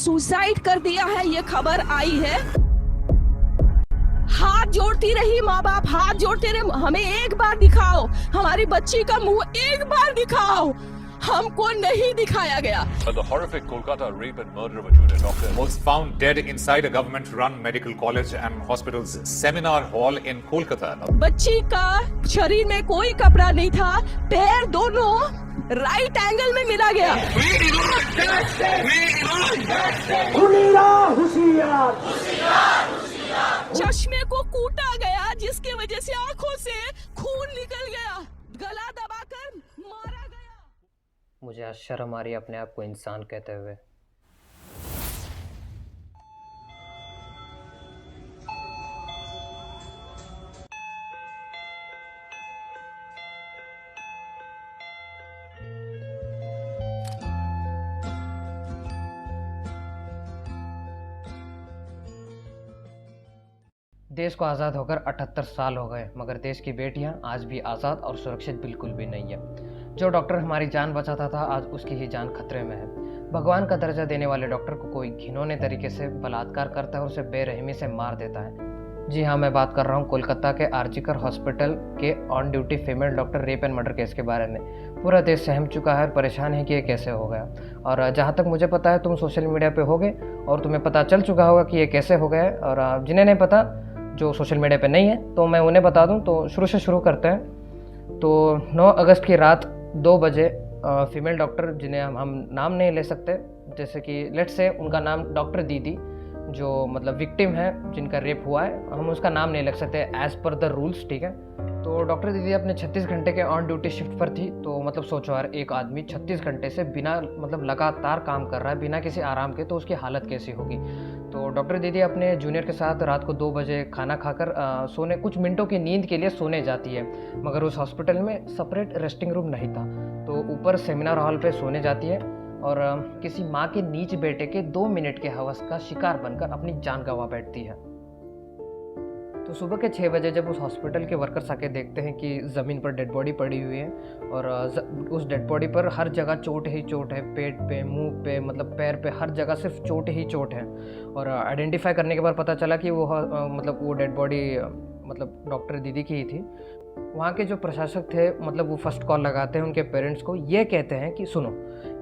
Suicide कर दिया है, ये खबर आई है। हाथ जोड़ती रही माँ बाप, हाथ जोड़ते रहे, हमें एक बार दिखाओ, हमारी बच्ची का मुंह एक बार दिखाओ। हमको नहीं दिखाया गया। The horrific Kolkata rape and murder of a junior doctor was found dead inside a government-run medical college and hospital's seminar hall in Kolkata. बच्ची का शरीर में कोई कपड़ा नहीं था, पैर दोनों राइट एंगल में मिला गया। चश्मे को कूटा गया, जिसकी वजह से आंखों से खून निकल गया, गला दबाकर मारा गया। मुझे आज शर्म आ रही है अपने आप को इंसान कहते हुए। देश को आज़ाद होकर 78 साल हो गए, मगर देश की बेटियां आज भी आज़ाद और सुरक्षित बिल्कुल भी नहीं है। जो डॉक्टर हमारी जान बचाता था, आज उसकी ही जान खतरे में है। भगवान का दर्जा देने वाले डॉक्टर को कोई घिनौने तरीके से बलात्कार करता है और उसे बेरहमी से मार देता है। जी हाँ, मैं बात कर रहा हूँ कोलकाता के आरजीकर हॉस्पिटल के on duty female doctor rape and murder case के बारे में। पूरा देश सहम चुका है और परेशान है कि ये कैसे हो गया। और जहाँ तक मुझे पता है, तुम सोशल मीडिया पे होगे और तुम्हें पता चल चुका होगा कि ये कैसे हो गया है। और जिन्हें नहीं पता, जो सोशल मीडिया पे नहीं है, तो मैं उन्हें बता दूं। तो शुरू से शुरू करते हैं। तो 9 अगस्त की रात 2 बजे फीमेल डॉक्टर, जिन्हें हम नाम नहीं ले सकते, जैसे कि लेट्स से उनका नाम डॉक्टर दीदी, जो मतलब विक्टिम है, जिनका रेप हुआ है, हम उसका नाम नहीं लिख सकते एज़ पर द रूल्स, ठीक है। तो डॉक्टर दीदी अपने 36 घंटे के ऑन ड्यूटी शिफ्ट पर थी। तो मतलब सोचो यार, एक आदमी 36 घंटे से बिना मतलब लगातार काम कर रहा है, बिना किसी आराम के, तो उसकी हालत कैसी होगी। तो डॉक्टर दीदी अपने जूनियर के साथ रात को 2 बजे खाना खाकर सोने, कुछ मिनटों की नींद के लिए सोने जाती है। मगर उस हॉस्पिटल में सेपरेट रेस्टिंग रूम नहीं था, तो ऊपर सेमिनार हॉल पे सोने जाती है और किसी माँ के नीच बेटे के 2 मिनट के हवस का शिकार बनकर अपनी जान गंवा बैठती है। तो सुबह के 6 बजे जब उस हॉस्पिटल के वर्कर्स आके देखते हैं कि ज़मीन पर डेड बॉडी पड़ी हुई है और उस डेड बॉडी पर हर जगह चोट ही चोट है, पेट पे, मुंह पे, मतलब पैर पे, हर जगह सिर्फ चोट ही चोट है। और आइडेंटिफाई करने के बाद पता चला कि वो डेड बॉडी मतलब डॉक्टर दीदी की ही थी। वहाँ के जो प्रशासक थे, मतलब वो फर्स्ट कॉल लगाते हैं उनके पेरेंट्स को। ये कहते हैं कि सुनो,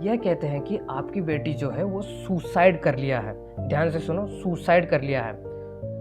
ये कहते हैं कि आपकी बेटी जो है वो सुसाइड कर लिया है। ध्यान से सुनो, सुसाइड कर लिया है।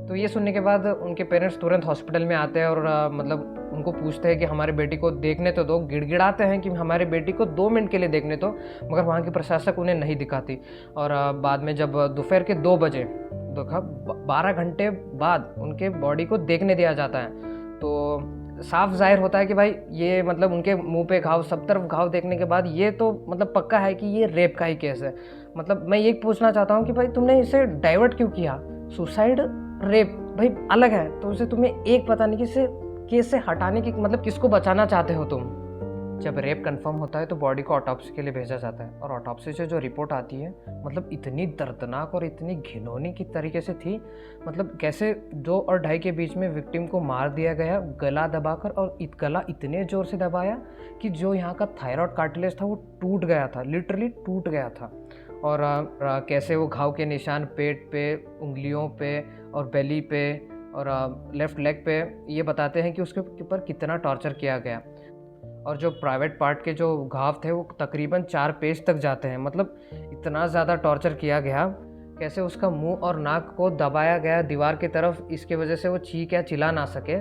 तो ये सुनने के बाद उनके पेरेंट्स तुरंत हॉस्पिटल में आते हैं और मतलब उनको पूछते हैं कि हमारी बेटी को देखने तो दो। गिड़गिड़ाते हैं कि हमारी बेटी को 2 मिनट के लिए देखने दो, मगर वहाँ की प्रशासक उन्हें नहीं दिखाती। और बाद में जब दोपहर के 2 बजे, देखा 12 घंटे बाद उनके बॉडी को देखने दिया जाता है, तो साफ जाहिर होता है कि भाई ये मतलब उनके मुंह पे घाव, सब तरफ घाव देखने के बाद ये तो मतलब पक्का है कि ये रेप का ही केस है। मतलब मैं ये पूछना चाहता हूँ कि भाई तुमने इसे डाइवर्ट क्यों किया? सुसाइड रेप भाई अलग है, तो उसे तुम्हें एक पता नहीं कि इसे केस से हटाने की मतलब किसको बचाना चाहते हो तुम। जब रेप कंफर्म होता है तो बॉडी को ऑटोप्सी के लिए भेजा जाता है और ऑटोप्सी से जो रिपोर्ट आती है मतलब इतनी दर्दनाक और इतनी घिनौनी की तरीके से थी। मतलब कैसे 2 और 2.5 के बीच में विक्टिम को मार दिया गया, गला दबाकर, और गला इतने ज़ोर से दबाया कि जो यहाँ का थायराइड कार्टिलेज था वो टूट गया था, लिटरली टूट गया था। और कैसे वो घाव के निशान पेट पे, उंगलियों पे और बेली पे और लेफ़्ट लेग पे ये बताते हैं कि उसके ऊपर कितना टॉर्चर किया गया। और जो प्राइवेट पार्ट के जो घाव थे वो तकरीबन 4 पेज तक जाते हैं। मतलब इतना ज़्यादा टॉर्चर किया गया। कैसे उसका मुंह और नाक को दबाया गया दीवार की तरफ, इसके वजह से वो चीख या चिल्ला ना सके।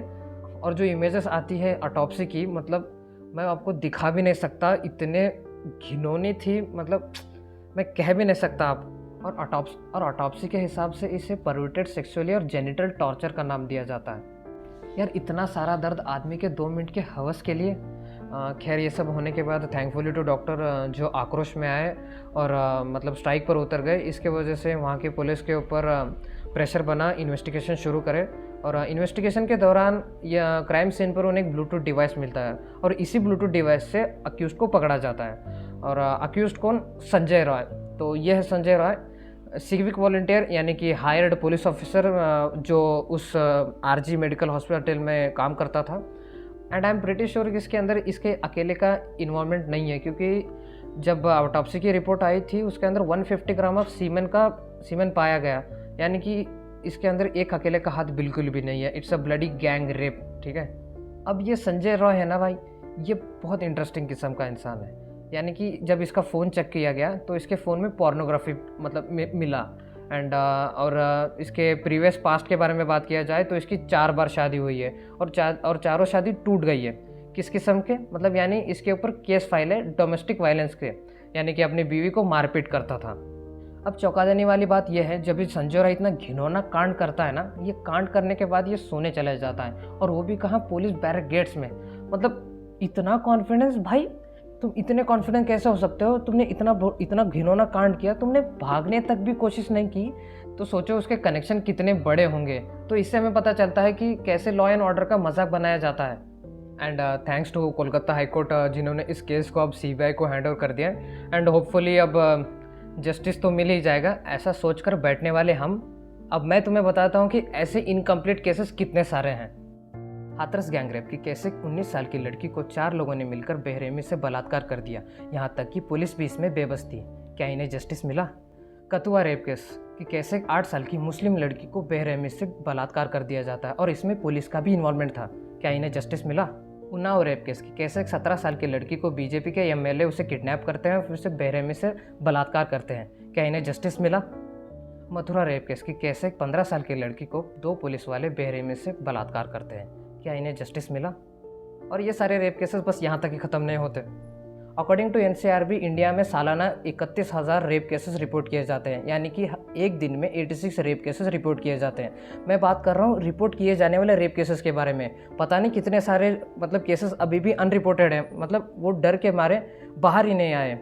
और जो इमेजेस आती है ऑटोप्सी की, मतलब मैं आपको दिखा भी नहीं सकता, इतने घिनौनी थी, मतलब मैं कह भी नहीं सकता आप। और ऑटोप्सी के हिसाब से इसे परवर्टेड सेक्सुअली और जेनिटल टॉर्चर का नाम दिया जाता है। यार इतना सारा दर्द आदमी के 2 मिनट के हवस के लिए। खैर ये सब होने के बाद थैंकफुली टू डॉक्टर जो आक्रोश में आए और मतलब स्ट्राइक पर उतर गए। इसके वजह से वहाँ की पुलिस के ऊपर प्रेशर बना, इन्वेस्टिगेशन शुरू करे। और इन्वेस्टिगेशन के दौरान यह क्राइम सीन पर उन्हें एक ब्लूटूथ डिवाइस मिलता है और इसी ब्लूटूथ डिवाइस से अक्यूज़्ड को पकड़ा जाता है। और अक्यूज़्ड कौन? संजय रॉय। तो यह है संजय रॉय, सिविक वॉलंटियर यानी कि हायर्ड पुलिस ऑफिसर, जो उस आरजी मेडिकल हॉस्पिटल में काम करता था। And I am pretty sure कि इसके अंदर इसके अकेले का इन्वॉल्वमेंट नहीं है, क्योंकि जब ऑटोप्सी की रिपोर्ट आई थी उसके अंदर 150 ग्राम ऑफ सीमेन का सीमेन पाया गया, यानी कि इसके अंदर एक अकेले का हाथ बिल्कुल भी नहीं है। It's a bloody gang rape, ठीक है। अब ये संजय रॉय है ना भाई, ये बहुत इंटरेस्टिंग किस्म का इंसान है। यानी कि जब इसका फ़ोन चेक किया गया तो इसके फ़ोन में पोर्नोग्राफी मतलब मिला। एंड और इसके प्रीवियस पास्ट के बारे में बात किया जाए तो इसकी 4 बार शादी हुई है और चारों शादी टूट गई है। किस किस्म के, मतलब यानी इसके ऊपर केस फाइल है डोमेस्टिक वायलेंस के, यानी कि अपनी बीवी को मारपीट करता था। अब चौंका देने वाली बात यह है, जब ये संजय राय इतना घिनौना कांड करता है ना, ये कांड करने के बाद ये सोने चला जाता है, और वो भी कहाँ, पुलिस बैरक गेट्स में। मतलब इतना कॉन्फिडेंस भाई, तुम इतने कॉन्फिडेंट कैसे हो सकते हो? तुमने इतना घिनौना कांड किया, तुमने भागने तक भी कोशिश नहीं की, तो सोचो उसके कनेक्शन कितने बड़े होंगे। तो इससे हमें पता चलता है कि कैसे लॉ एंड ऑर्डर का मजाक बनाया जाता है। And thanks to Kolkata high court जिन्होंने इस केस को अब सीबीआई को हैंड ओवर कर दिया। एंड होपफुली अब जस्टिस तो मिल ही जाएगा, ऐसा सोचकर बैठने वाले हम। अब मैं तुम्हें बताता हूँ कि ऐसे इनकम्प्लीट केसेस कितने सारे हैं। हाथरस गैंगरेप की केस, एक 19 साल की लड़की को 4 लोगों ने मिलकर बेरहमी से बलात्कार कर दिया, यहाँ तक कि पुलिस भी इसमें बेबस थी। क्या इन्हें जस्टिस मिला? कथुआ रेप केस की कैसे 8 साल की मुस्लिम लड़की को बेरहमी से बलात्कार कर दिया जाता है और इसमें पुलिस का भी इन्वॉल्वमेंट था। क्या इन्हें जस्टिस मिला? उन्नाव रेप केस की कैसे एक 17 साल की लड़की को बीजेपी के एमएलए उसे किडनैप करते हैं और फिर उसे बेरहमी से बलात्कार करते हैं। क्या इन्हें जस्टिस मिला? मथुरा रेप केस की कैसे एक 15 साल की लड़की को 2 पुलिस वाले बेरहमी से बलात्कार करते हैं। क्या इन्हें जस्टिस मिला? और ये सारे रेप केसेस बस यहाँ तक ही ख़त्म नहीं होते। अकॉर्डिंग टू एनसीआरबी, इंडिया में सालाना 31,000 रेप केसेस रिपोर्ट किए जाते हैं, यानी कि एक दिन में 86 रेप केसेस रिपोर्ट किए जाते हैं। मैं बात कर रहा हूँ रिपोर्ट किए जाने वाले रेप केसेस के बारे में। पता नहीं कितने सारे मतलब केसेस अभी भी अनरिपोर्टेड हैं, मतलब वो डर के मारे बाहर ही नहीं आए।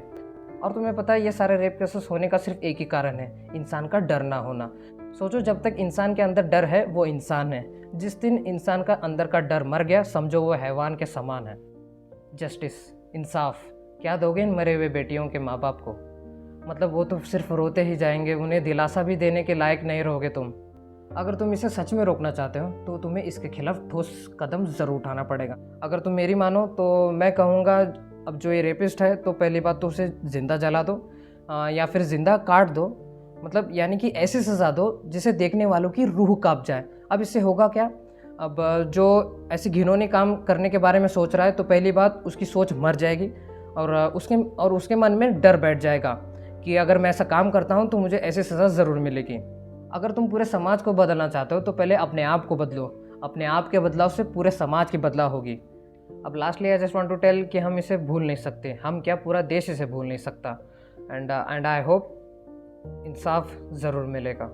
और तुम्हें पता है ये सारे रेप केसेस होने का सिर्फ एक ही कारण है, इंसान का डर ना होना। सोचो, जब तक इंसान के अंदर डर है वो इंसान है, जिस दिन इंसान का अंदर का डर मर गया समझो वो हैवान के समान है। जस्टिस, इंसाफ क्या दोगे इन मरे हुए बेटियों के माँ बाप को? मतलब वो तो सिर्फ रोते ही जाएंगे, उन्हें दिलासा भी देने के लायक नहीं रहोगे तुम। अगर तुम इसे सच में रोकना चाहते हो तो तुम्हें इसके खिलाफ ठोस कदम ज़रूर उठाना पड़ेगा। अगर तुम मेरी मानो तो मैं कहूँगा, अब जो ये रेपिस्ट है तो पहली बात तो उसे ज़िंदा जला दो या फिर ज़िंदा काट दो, मतलब यानी कि ऐसी सज़ा दो जिसे देखने वालों की रूह कांप जाए। अब इससे होगा क्या? अब जो ऐसे घिनौने काम करने के बारे में सोच रहा है तो पहली बात उसकी सोच मर जाएगी और उसके मन में डर बैठ जाएगा कि अगर मैं ऐसा काम करता हूँ तो मुझे ऐसी सज़ा ज़रूर मिलेगी। अगर तुम पूरे समाज को बदलना चाहते हो तो पहले अपने आप को बदलो, अपने आप के बदलाव से पूरे समाज की बदलाव होगी। अब lastly I just want to tell कि हम इसे भूल नहीं सकते, हम क्या पूरा देश इसे भूल नहीं सकता। एंड आई होप इंसाफ ज़रूर मिलेगा।